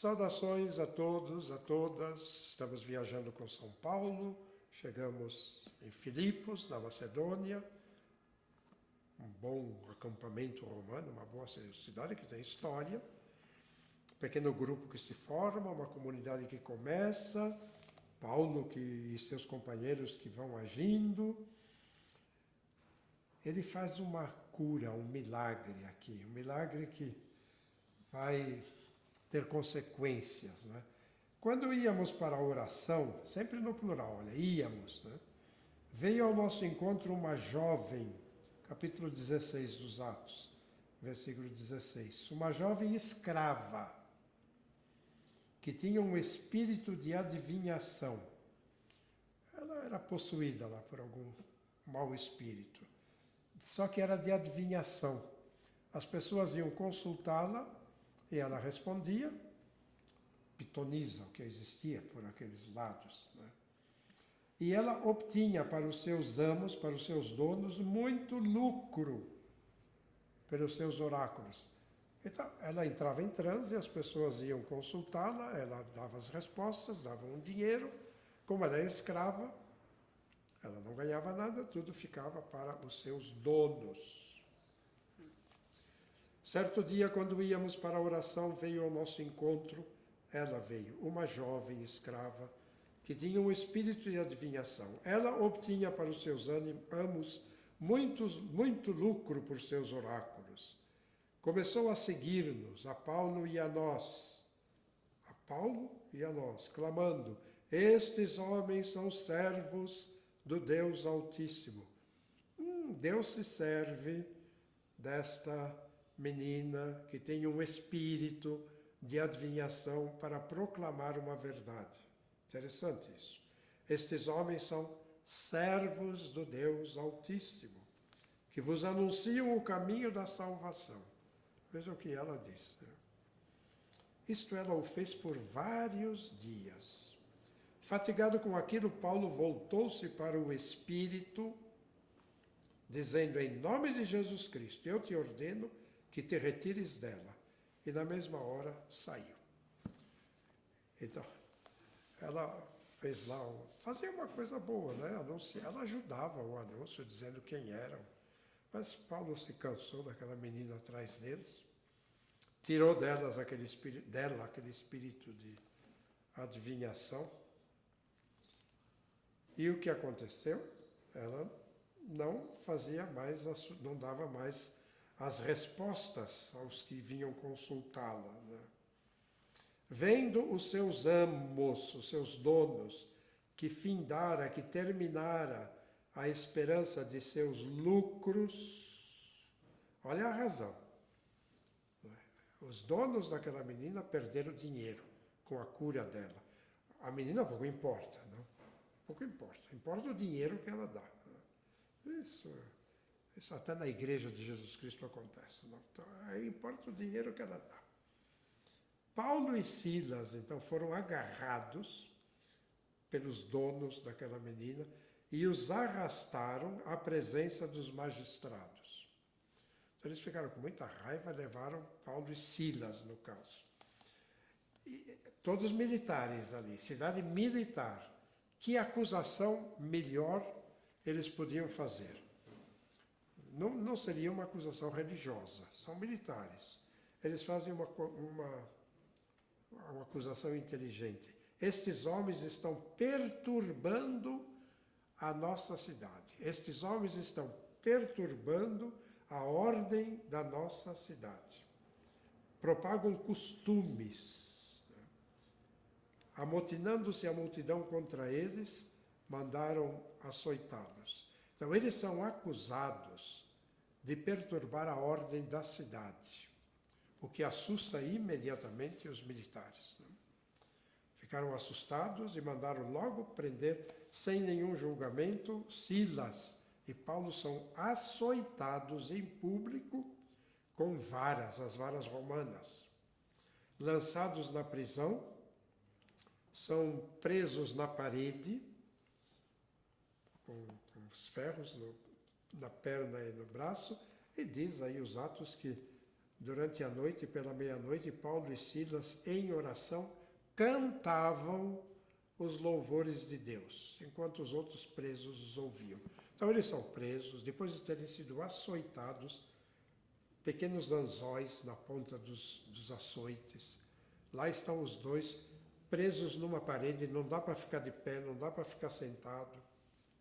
Saudações a todos, a todas. Estamos viajando com São Paulo. Chegamos em Filipos, na Macedônia. Um bom acampamento romano, uma boa cidade que tem história. Um pequeno grupo que se forma, uma comunidade que começa. Paulo e seus companheiros que vão agindo. Ele faz uma cura, um milagre aqui. Um milagre que vai ter consequências, né? Quando íamos para a oração, sempre no plural, olha, íamos, né? Veio ao nosso encontro uma jovem, capítulo 16 dos Atos, versículo 16, uma jovem escrava, que tinha um espírito de adivinhação. Ela era possuída lá por algum mau espírito, só que era de adivinhação. As pessoas iam consultá-la, e ela respondia, pitonisa, o que existia por aqueles lados, né? E ela obtinha para os seus amos, para os seus donos, muito lucro pelos seus oráculos. Então, ela entrava em transe, as pessoas iam consultá-la, ela dava as respostas, dava um dinheiro. Como ela é escrava, ela não ganhava nada, tudo ficava para os seus donos. Certo dia, quando íamos para a oração, veio ao nosso encontro, ela veio, uma jovem escrava, que tinha um espírito de adivinhação. Ela obtinha para os seus amos muito lucro por seus oráculos. Começou a seguir-nos, a Paulo e a nós, clamando, estes homens são servos do Deus Altíssimo. Deus se serve desta menina que tem um espírito de adivinhação para proclamar uma verdade. Interessante isso. Estes homens são servos do Deus Altíssimo, que vos anunciam o caminho da salvação. Vejam o que ela diz. Isto ela o fez por vários dias. Fatigado com aquilo, Paulo voltou-se para o Espírito, dizendo, em nome de Jesus Cristo, eu te ordeno que te retires dela. E na mesma hora saiu. Então, ela fez lá, fazia uma coisa boa, né? Ela ajudava o anúncio, dizendo quem eram. Mas Paulo se cansou daquela menina atrás deles, tirou aquele espírito de adivinhação. E o que aconteceu? Ela não dava mais as respostas aos que vinham consultá-la, né? Vendo os seus amos, os seus donos, que terminara a esperança de seus lucros, olha a razão. Os donos daquela menina perderam dinheiro com a cura dela. A menina pouco importa, não? Pouco importa. Importa o dinheiro que ela dá. Isso até na igreja de Jesus Cristo acontece. Não? Então, aí importa o dinheiro que ela dá. Paulo e Silas, então, foram agarrados pelos donos daquela menina e os arrastaram à presença dos magistrados. Então, eles ficaram com muita raiva e levaram Paulo e Silas, no caso. E, todos militares ali, cidade militar. Que acusação melhor eles podiam fazer? Não seria uma acusação religiosa, são militares. Eles fazem uma acusação inteligente. Estes homens estão perturbando a nossa cidade. Estes homens estão perturbando a ordem da nossa cidade. Propagam costumes. Amotinando-se a multidão contra eles, mandaram açoitá-los. Então, eles são acusados de perturbar a ordem da cidade, o que assusta imediatamente os militares, né? Ficaram assustados e mandaram logo prender, sem nenhum julgamento, Silas e Paulo são açoitados em público com varas, as varas romanas. Lançados na prisão, são presos na parede, com os ferros na perna e no braço, e diz aí os Atos que durante a noite, pela meia-noite, Paulo e Silas, em oração, cantavam os louvores de Deus, enquanto os outros presos os ouviam. Então eles são presos, depois de terem sido açoitados, pequenos anzóis na ponta dos açoites. Lá estão os dois presos numa parede, não dá para ficar de pé, não dá para ficar sentado.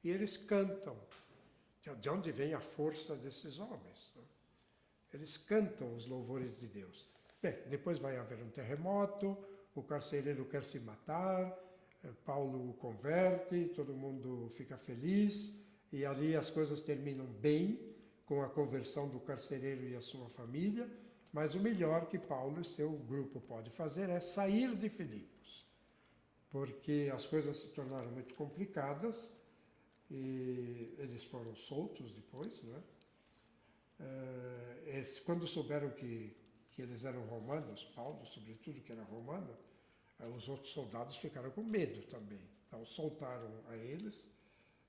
E eles cantam. De onde vem a força desses homens? Eles cantam os louvores de Deus. Bem, depois vai haver um terremoto, o carcereiro quer se matar, Paulo o converte, todo mundo fica feliz, e ali as coisas terminam bem, com a conversão do carcereiro e a sua família, mas o melhor que Paulo e seu grupo pode fazer é sair de Filipos, porque as coisas se tornaram muito complicadas, e eles foram soltos depois, não é? Quando souberam que eles eram romanos, Paulo, sobretudo, que era romano, os outros soldados ficaram com medo também. Então soltaram a eles,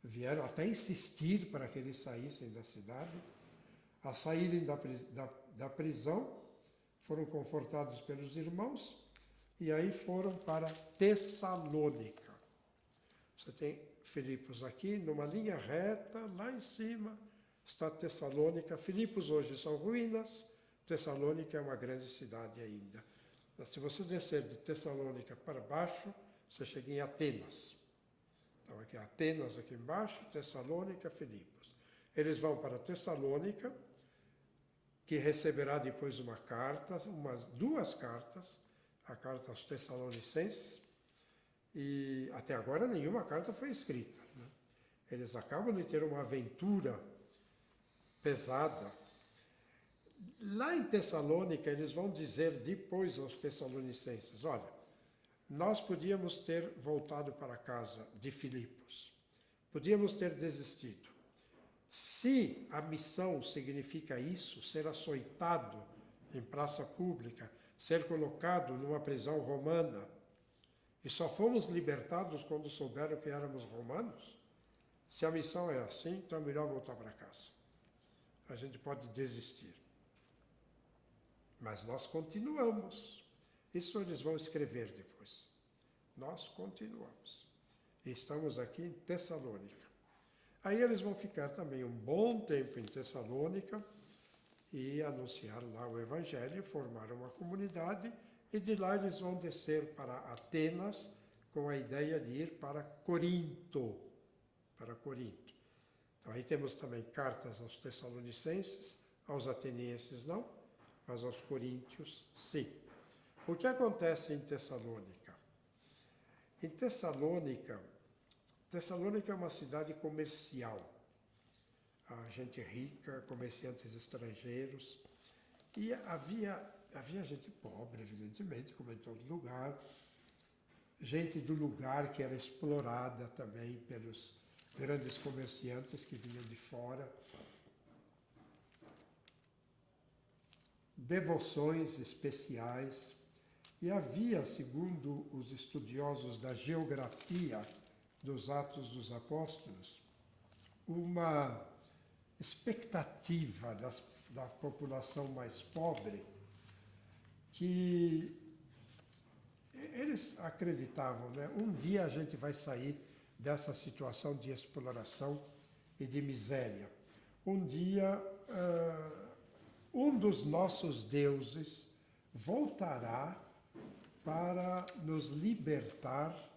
vieram até insistir para que eles saíssem da cidade. A saírem da prisão, foram confortados pelos irmãos e aí foram para Tessalônica. Você tem Filipos aqui, numa linha reta, lá em cima está Tessalônica. Filipos hoje são ruínas, Tessalônica é uma grande cidade ainda. Se você descer de Tessalônica para baixo, você chega em Atenas. Então aqui Atenas aqui embaixo, Tessalônica, Filipos. Eles vão para Tessalônica, que receberá depois uma carta, duas cartas, a carta aos Tessalonicenses, e até agora nenhuma carta foi escrita, né? Eles acabam de ter uma aventura pesada. Lá em Tessalônica, eles vão dizer depois aos Tessalonicenses, olha, nós podíamos ter voltado para casa de Filipos, podíamos ter desistido. Se a missão significa isso, ser açoitado em praça pública, ser colocado numa prisão romana, e só fomos libertados quando souberam que éramos romanos, se a missão é assim, então é melhor voltar para casa. A gente pode desistir. Mas nós continuamos. Isso eles vão escrever depois. Nós continuamos. E estamos aqui em Tessalônica. Aí eles vão ficar também um bom tempo em Tessalônica e anunciar lá o Evangelho, formar uma comunidade, e de lá eles vão descer para Atenas com a ideia de ir para Corinto. Para Corinto. Então aí temos também cartas aos Tessalonicenses, aos atenienses não, mas aos coríntios sim. O que acontece em Tessalônica? Em Tessalônica é uma cidade comercial. A gente rica, comerciantes estrangeiros. E havia gente pobre, evidentemente, como em todo lugar. Gente do lugar que era explorada também pelos grandes comerciantes que vinham de fora. Devoções especiais. E havia, segundo os estudiosos da geografia dos Atos dos Apóstolos, uma expectativa da população mais pobre que eles acreditavam, né? Um dia a gente vai sair dessa situação de exploração e de miséria. Um dia um dos nossos deuses voltará para nos libertar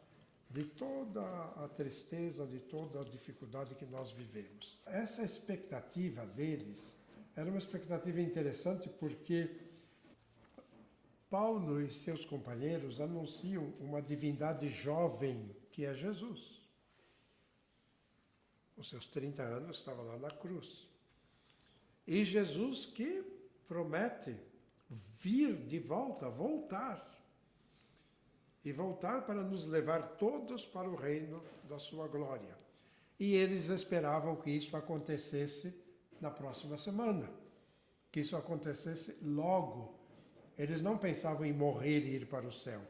de toda a tristeza, de toda a dificuldade que nós vivemos. Essa expectativa deles era uma expectativa interessante porque Paulo e seus companheiros anunciam uma divindade jovem que é Jesus. Os seus 30 anos estava lá na cruz. E Jesus que promete vir de volta, voltar. E voltar para nos levar todos para o reino da sua glória. E eles esperavam que isso acontecesse na próxima semana. Que isso acontecesse logo. Eles não pensavam em morrer e ir para o céu.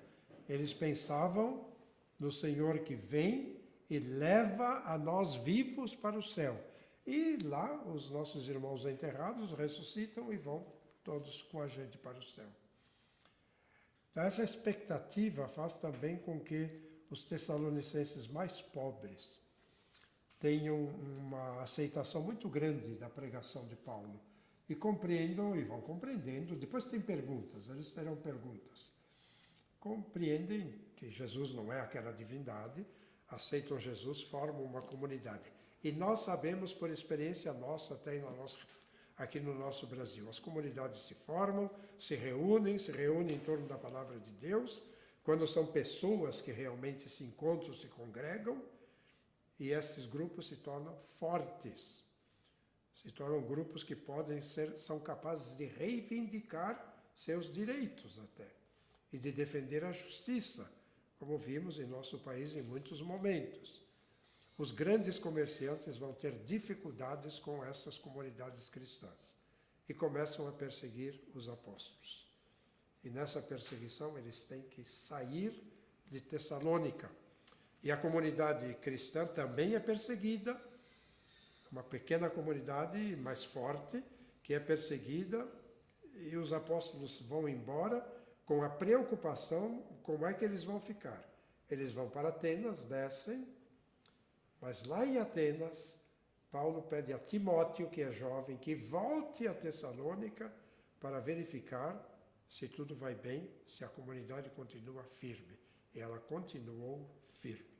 Eles pensavam no Senhor que vem e leva a nós vivos para o céu. E lá os nossos irmãos enterrados ressuscitam e vão todos com a gente para o céu. Então, essa expectativa faz também com que os tessalonicenses mais pobres tenham uma aceitação muito grande da pregação de Paulo e compreendam e vão compreendendo. Depois tem perguntas, eles terão perguntas. Compreendem que Jesus não é aquela divindade, aceitam Jesus, formam uma comunidade. E nós sabemos, por experiência nossa, até aqui no nosso Brasil, as comunidades se formam, se reúnem em torno da palavra de Deus, quando são pessoas que realmente se encontram, se congregam, e esses grupos se tornam fortes, se tornam grupos que são capazes de reivindicar seus direitos até, e de defender a justiça, como vimos em nosso país em muitos momentos. Os grandes comerciantes vão ter dificuldades com essas comunidades cristãs e começam a perseguir os apóstolos. E nessa perseguição eles têm que sair de Tessalônica. E a comunidade cristã também é perseguida, uma pequena comunidade mais forte, que é perseguida, e os apóstolos vão embora com a preocupação como é que eles vão ficar. Eles vão para Atenas, descem, mas lá em Atenas, Paulo pede a Timóteo, que é jovem, que volte a Tessalônica para verificar se tudo vai bem, se a comunidade continua firme. E ela continuou firme.